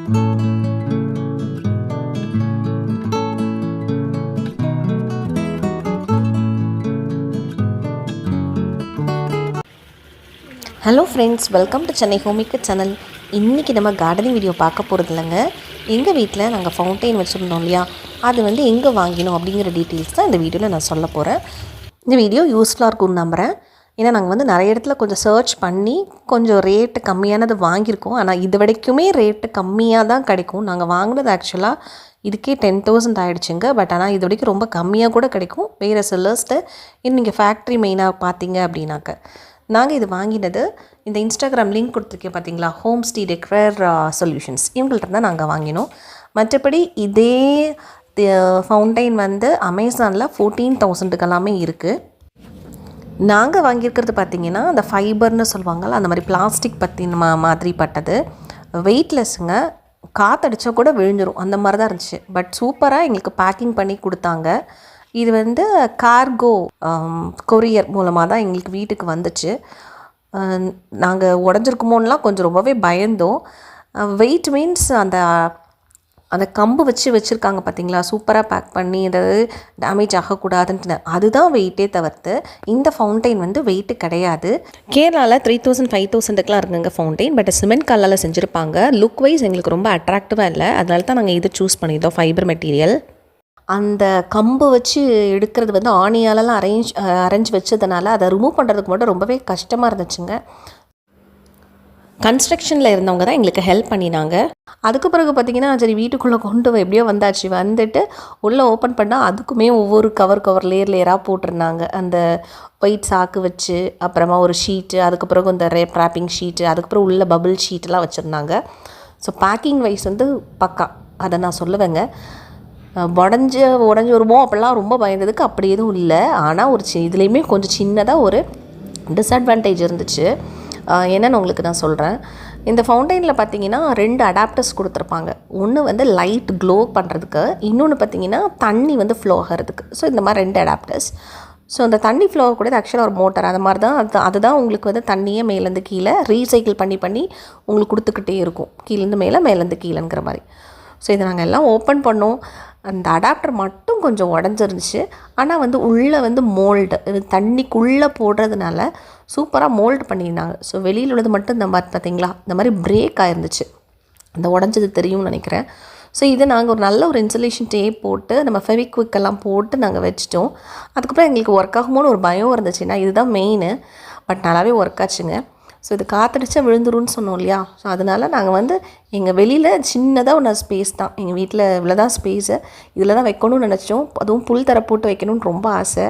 Hello friends, welcome to Chennai ஹோமிக்கு channel. இன்றைக்கி நம்ம கார்டனிங் வீடியோ பார்க்க போகிறது இல்லைங்க. எங்கள் வீட்டில் நாங்கள் ஃபவுண்டைன் வச்சுருந்தோம் இல்லையா, அது வந்து எங்கே வாங்கினோம் அப்படிங்கிற டீட்டெயில்ஸ் தான் இந்த வீடியோவில் நான் சொல்ல போகிறேன். இந்த வீடியோ யூஸ்ஃபுல்லாக இருக்கும்னு நம்புகிறேன். ஏன்னா நாங்கள் வந்து நிறைய இடத்துல கொஞ்சம் சர்ச் பண்ணி கொஞ்சம் ரேட்டு கம்மியானது வாங்கியிருக்கோம். ஆனால் இது வரைக்குமே ரேட்டு கம்மியாக தான் கிடைக்கும். நாங்கள் வாங்கினது ஆக்சுவலாக இதுக்கே 10,000 ஆகிடுச்சுங்க. பட் ஆனால் இது வரைக்கும் ரொம்ப கம்மியாக கூட கிடைக்கும் வேறு செல்லர்ஸ்ட்டு. இன்னும் நீங்கள் ஃபேக்ட்ரி மெயினாக பார்த்தீங்க அப்படின்னாக்க நாங்கள் இது வாங்கினது இந்த இன்ஸ்டாகிராம் லிங்க் கொடுத்துருக்கேன் பார்த்தீங்களா, ஹோம் ஸ்டே டெக்கர் சொல்யூஷன்ஸ், இவங்கள்ட்ட தான் நாங்கள் வாங்கினோம். மற்றபடி இதே ஃபவுண்டைன் வந்து அமேசானில் 14,000 எல்லாமே இருக்குது. நாங்கள் வாங்கியிருக்கிறது பார்த்திங்கன்னா அந்த ஃபைபர்னு சொல்லுவாங்கள்ல, அந்த மாதிரி பிளாஸ்டிக் பற்றி மாதிரி பட்டது, வெயிட்லெஸ்ஸுங்க. காற்றடிச்சா கூட விழுந்துடும் அந்த மாதிரி தான் இருந்துச்சு. பட் சூப்பராக எங்களுக்கு பேக்கிங் பண்ணி கொடுத்தாங்க. இது வந்து கார்கோ கொரியர் மூலமாக தான் எங்களுக்கு வீட்டுக்கு வந்துச்சு. நாங்கள் உடஞ்சிருக்குமோன்னெலாம் கொஞ்சம் ரொம்பவே பயந்தோம். வெயிட் மீன்ஸ் அந்த அந்த கம்பு வச்சுருக்காங்க பார்த்தீங்களா, சூப்பராக பேக் பண்ணி ஏதாவது டேமேஜ் ஆகக்கூடாதுன்ட்டு, அதுதான் வெயிட்டே தவிர்த்து இந்த ஃபவுண்டைன் வந்து வெயிட்டு கிடையாது. கேரளாவில் 3,000 5,000க்குலாம் இருக்குங்க ஃபவுண்டைன். பட் சிமெண்ட் கல்லால் செஞ்சுருப்பாங்க. லுக் வைஸ் எங்களுக்கு ரொம்ப அட்ராக்டிவாக இல்லை, அதனால தான் நாங்கள் இது சூஸ் பண்ணியிருந்தோம், ஃபைபர் மெட்டீரியல். அந்த கம்பு வச்சு எடுக்கிறது வந்து ஆணியாலெல்லாம் அரைஞ்சி வச்சதுனால அதை ரிமூவ் பண்ணுறதுக்கு மட்டும் ரொம்பவே கஷ்டமாக இருந்துச்சுங்க. கன்ஸ்ட்ரக்ஷனில் இருந்தவங்க தான் எங்களுக்கு ஹெல்ப் பண்ணினாங்க. அதுக்கு பிறகு பார்த்திங்கன்னா சரி வீட்டுக்குள்ளே கொண்டு எப்படியோ வந்தாச்சு. வந்துட்டு உள்ளே ஓப்பன் பண்ணால் அதுக்குமே ஒவ்வொரு கவர் லேயராக போட்டிருந்தாங்க. அந்த ஒயிட் சாக்கு வச்சு, அப்புறமா ஒரு ஷீட்டு, அதுக்கு பிறகு இந்த ரேப்பிங் ஷீட்டு, அதுக்கப்புறம் உள்ள பபிள் ஷீட்டெலாம் வச்சுருந்தாங்க. ஸோ பேக்கிங் வைஸ் வந்து பக்கா, அதை நான் சொல்லுவேங்க. உடஞ்சி வருமோ அப்படிலாம் ரொம்ப பயந்ததுக்கு அப்படி எதுவும் இல்லை. ஆனால் ஒரு இதுலேயுமே கொஞ்சம் சின்னதாக ஒரு டிஸ்அட்வான்டேஜ் இருந்துச்சு. என்னென்னு உங்களுக்கு நான் சொல்கிறேன். இந்த ஃபவுண்டைனில் பார்த்தீங்கன்னா 2 அடாப்டர்ஸ் கொடுத்துருப்பாங்க. ஒன்று வந்து லைட் க்ளோ பண்ணுறதுக்கு, இன்னொன்று பார்த்தீங்கன்னா தண்ணி வந்து ஃப்ளோ ஆகிறதுக்கு. ஸோ இந்த மாதிரி 2 அடாப்டர்ஸ். ஸோ அந்த தண்ணி ஃப்ளோ கூட ஆக்சுவலாக ஒரு மோட்டர், அது மாதிரி தான். அதுதான் உங்களுக்கு வந்து தண்ணியே மேலேருந்து கீழே ரீசைக்கிள் பண்ணி உங்களுக்கு கொடுத்துக்கிட்டே இருக்கும், கீழேருந்து மேலே மேலேருந்து கீழேங்கிற மாதிரி. ஸோ இதை நாங்கள் எல்லாம் ஓப்பன் பண்ணோம். அந்த அடாப்டர் மட்டும் கொஞ்சம் உடஞ்சிருந்துச்சு. ஆனால் வந்து உள்ளே வந்து மோல்டு, தண்ணிக்குள்ளே போடுறதுனால சூப்பராக மோல்டு பண்ணியிருந்தாங்க. ஸோ வெளியில் உள்ளது மட்டும் இந்த மாதிரி பார்த்தீங்களா, இந்த மாதிரி பிரேக் ஆகிருந்துச்சு. அந்த உடஞ்சது தெரியும்னு நினைக்கிறேன். ஸோ இதை நாங்கள் ஒரு நல்ல ஒரு இன்சுலேஷன் டேப் போட்டு நம்ம ஃபெவிக்விக்கெல்லாம் போட்டு நாங்கள் வச்சிட்டோம். அதுக்கப்புறம் எங்களுக்கு ஒர்க் ஆகுமோன்னு ஒரு பயம் இருந்துச்சுன்னா இதுதான் மெயின். பட் நல்லாவே ஒர்க் ஆச்சுங்க. ஸோ இது காற்றடிச்சா விழுந்துருன்னு சொன்னோம் இல்லையா, ஸோ அதனால் நாங்கள் வந்து எங்கள் வெளியில் சின்னதாக ஒன்று ஸ்பேஸ் தான், எங்கள் வீட்டில் இவ்வளோ தான் ஸ்பேஸு, இதில் தான் வைக்கணும்னு நினச்சோம். அதுவும் புல் தர போட்டு வைக்கணும்னு ரொம்ப ஆசை.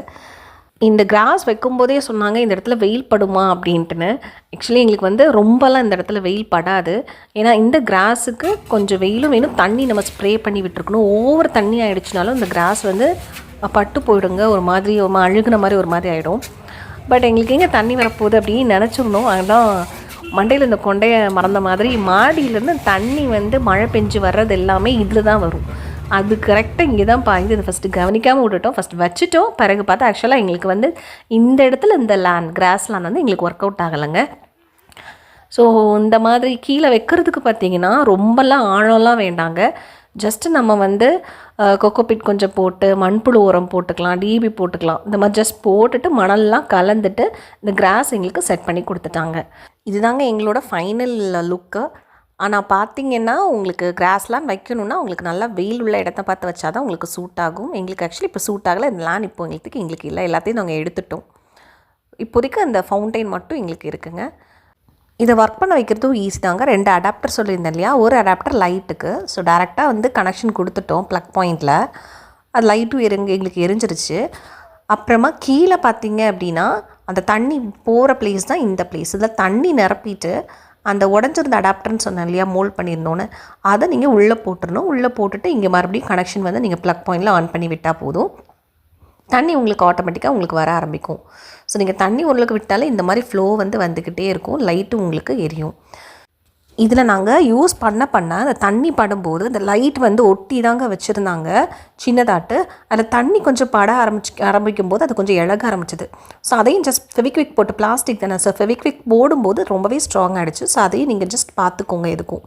இந்த கிராஸ் வைக்கும்போதே சொன்னாங்க இந்த இடத்துல வெயில் படுமா அப்படின்ட்டுன்னு. ஆக்சுவலி எங்களுக்கு வந்து ரொம்பலாம் இந்த இடத்துல வெயில் படாது. ஏன்னா இந்த கிராஸுக்கு கொஞ்சம் வெயிலும் வேணும், தண்ணி நம்ம ஸ்ப்ரே பண்ணி விட்டுருக்கணும். ஓவர் தண்ணி ஆகிடுச்சினாலும் இந்த கிராஸ் வந்து பட்டு போயிடுங்க, ஒரு மாதிரி அழுகுன மாதிரி ஒரு மாதிரி ஆகிடும். பட் எங்களுக்கு எங்கே தண்ணி வரப்போகுது அப்படின்னு நினச்சிருந்தோம். ஆனால் மண்டையில் இந்த கொண்டையை மறந்த மாதிரி மாடியிலேருந்து தண்ணி வந்து மழை பெஞ்சு வர்றது எல்லாமே இதில் தான் வரும். அது கரெக்டாக இங்கே தான் பாய்ந்து. இதை ஃபஸ்ட்டு கவனிக்காமல் விட்டுட்டோம், ஃபஸ்ட்டு வச்சுட்டோம். பிறகு பார்த்தா ஆக்சுவலாக எங்களுக்கு வந்து இந்த இடத்துல இந்த கிராஸ் லேண்ட் வந்து எங்களுக்கு ஒர்க் அவுட் ஆகலைங்க. ஸோ இந்த மாதிரி கீழே வைக்கிறதுக்கு பார்த்திங்கன்னா ரொம்பலாம் ஆழம்லாம் வேண்டாங்க. ஜஸ்ட்டு நம்ம வந்து கொக்கோபிட் கொஞ்சம் போட்டு மண்புழு உரம் போட்டுக்கலாம், டிபி போட்டுக்கலாம். இந்த மாதிரி ஜஸ்ட் போட்டுட்டு மணல்லாம் கலந்துட்டு இந்த கிராஸ் எங்களுக்கு செட் பண்ணி கொடுத்துட்டாங்க. இதுதாங்க எங்களோட ஃபைனல் லுக்கு. ஆனால் பார்த்திங்கன்னா உங்களுக்கு கிராஸ்லாம் வைக்கணுன்னா உங்களுக்கு நல்லா வெயில் உள்ள இடத்த பார்த்து வச்சா தான் உங்களுக்கு சூட் ஆகும். எங்களுக்கு ஆக்சுவலி இப்போ சூட் ஆகலை. இந்த லேண்ட் இப்போ எங்களுக்கு இல்லை, எல்லாத்தையும் நாங்கள் எடுத்துட்டோம். இப்போதைக்கு அந்த ஃபவுண்டைன் மட்டும் எங்களுக்கு இருக்குங்க. இதை ஒர்க் பண்ண வைக்கிறதும் ஈஸி தாங்க. 2 அடாப்டர் சொல்லியிருந்தேன் இல்லையா, ஒரு அடாப்டர் லைட்டுக்கு. ஸோ டேரெக்டாக வந்து கனெக்ஷன் கொடுத்துட்டோம் ப்ளக் பாயிண்டில். அது லைட்டும் எங்களுக்கு எரிஞ்சிருச்சு. அப்புறமா கீழே பார்த்தீங்க அப்படின்னா அந்த தண்ணி போகிற பிளேஸ் தான் இந்த பிளேஸ். இதில் தண்ணி நிரப்பிட்டு அந்த உடஞ்சிருந்த அடாப்டர்னு சொன்னேன் இல்லையா, மோல்ட் பண்ணியிருந்தோன்னு, அதை நீங்கள் உள்ளே போட்டுடணும். உள்ளே போட்டுட்டு இங்கே மறுபடியும் கனெக்ஷன் வந்து நீங்கள் ப்ளக் பாயிண்டில் ஆன் பண்ணி விட்டால் போதும். தண்ணி உங்களுக்கு ஆட்டோமேட்டிக்காக உங்களுக்கு வர ஆரம்பிக்கும். ஸோ நீங்கள் தண்ணி ஓரளவுக்கு விட்டாலே இந்த மாதிரி ஃப்ளோ வந்து வந்துக்கிட்டே இருக்கும், லைட்டும் உங்களுக்கு எரியும். இதில் நாங்கள் யூஸ் பண்ண அந்த தண்ணி படும்போது அந்த லைட் வந்து ஒட்டி தாங்க வச்சுருந்தாங்க சின்னதாட்டு. அதில் தண்ணி கொஞ்சம் பட ஆரம்பிக்கும் போது அது கொஞ்சம் இழக ஆரம்பிச்சிது. ஸோ அதையும் ஜஸ்ட் ஃபெவிக்விக் போட்டு, பிளாஸ்டிக் தானே, ஸோ ஃபெவிக்விக் போடும்போது ரொம்பவே ஸ்ட்ராங் ஆகிடுச்சு. ஸோ அதையும் நீங்கள் ஜஸ்ட் பார்த்துக்கோங்க எதுக்கும்.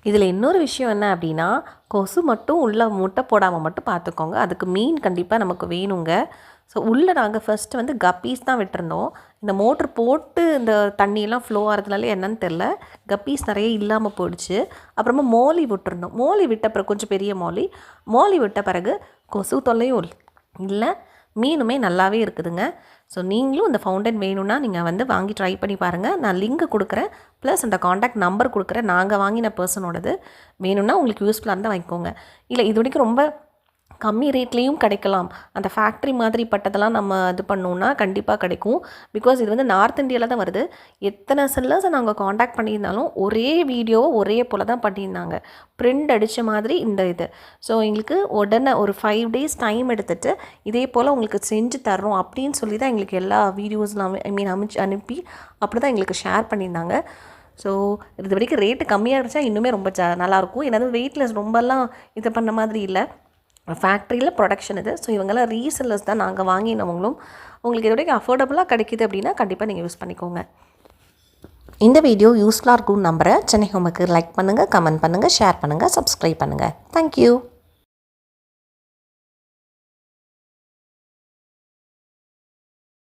இதில் இன்னொரு விஷயம் என்ன அப்படின்னா, கொசு மட்டும் உள்ளே முட்டை போடாமல் மட்டும் பார்த்துக்கோங்க. அதுக்கு மீன் கண்டிப்பாக நமக்கு வேணுங்க. ஸோ உள்ளே நாங்கள் ஃபஸ்ட்டு வந்து கப்பீஸ் தான் விட்டுருந்தோம். இந்த மோட்ரு போட்டு இந்த தண்ணியெல்லாம் ஃப்ளோ ஆகிறதுனால என்னன்னு தெரில, கப்பீஸ் நிறைய இல்லாமல் போயிடுச்சு. அப்புறமா மோலி விட்டுருந்தோம். மோலி விட்ட பிறகு கொஞ்சம் பெரிய மோலி விட்ட பிறகு கொசு தொல்லையும் இல்லை, மீனுமே நல்லாவே இருக்குதுங்க. ஸோ நீங்களும் இந்த ஃபவுண்டன் வேணும்னா நீங்கள் வந்து வாங்கி ட்ரை பண்ணி பாருங்கள். நான் லிங்க் கொடுக்குறேன், ப்ளஸ் அந்த காண்டாக்ட் நம்பர் கொடுக்குறேன். நாங்கள் வாங்கின பர்சனோடது. வேணும்னா உங்களுக்கு யூஸ்ஃபுல்லாக இருந்தால் வாங்கிக்கோங்க. இல்லை இது வரைக்கும் ரொம்ப கம்மி ரேட்லேயும் கிடைக்கலாம். அந்த ஃபேக்ட்ரி மாதிரி பட்டதெல்லாம் நம்ம இது பண்ணோன்னா கண்டிப்பாக கிடைக்கும். பிகாஸ் இது வந்து நார்த் இந்தியாவில் தான் வருது. எத்தனை செல்லர்ஸை நாங்கள் காண்டாக்ட் பண்ணியிருந்தாலும் ஒரே வீடியோவை ஒரே போல் தான் பண்ணியிருந்தாங்க. பிரிண்ட் அடித்த மாதிரி இந்த இது. ஸோ எங்களுக்கு உடனே ஒரு 5 days டைம் எடுத்துகிட்டு இதே போல் உங்களுக்கு செஞ்சு தர்றோம் அப்படின்னு சொல்லி தான் எங்களுக்கு எல்லா வீடியோஸ்லாம் அனுப்பி அப்படி தான் எங்களுக்கு ஷேர் பண்ணியிருந்தாங்க. ஸோ இது வரைக்கும் ரேட்டு கம்மியாக இருந்துச்சா இன்னுமே ரொம்ப நல்லாயிருக்கும். ஏன்னா வெயிட்லெஸ் ரொம்பலாம் இது பண்ண மாதிரி இல்லை, ஃபேக்ட்ரியில் ப்ரொடக்ஷன் இது. ஸோ இவங்கெல்லாம் ரீசெல்லர்ஸ் தான், நாங்கள் வாங்கினவங்களும். உங்களுக்கு இது வரைக்கும் அஃபோர்டபுளாக கிடைக்கிது அப்படின்னா கண்டிப்பாக நீங்கள் யூஸ் பண்ணிக்கோங்க. இந்த வீடியோ யூஸ்ஃபுல்லாக இருக்கும்னு நம்புகிறேன். சென்னை ஹோமுக்கு லைக் பண்ணுங்கள், கமெண்ட் பண்ணுங்கள், ஷேர் பண்ணுங்கள், சப்ஸ்கிரைப் பண்ணுங்கள். தேங்க்யூ.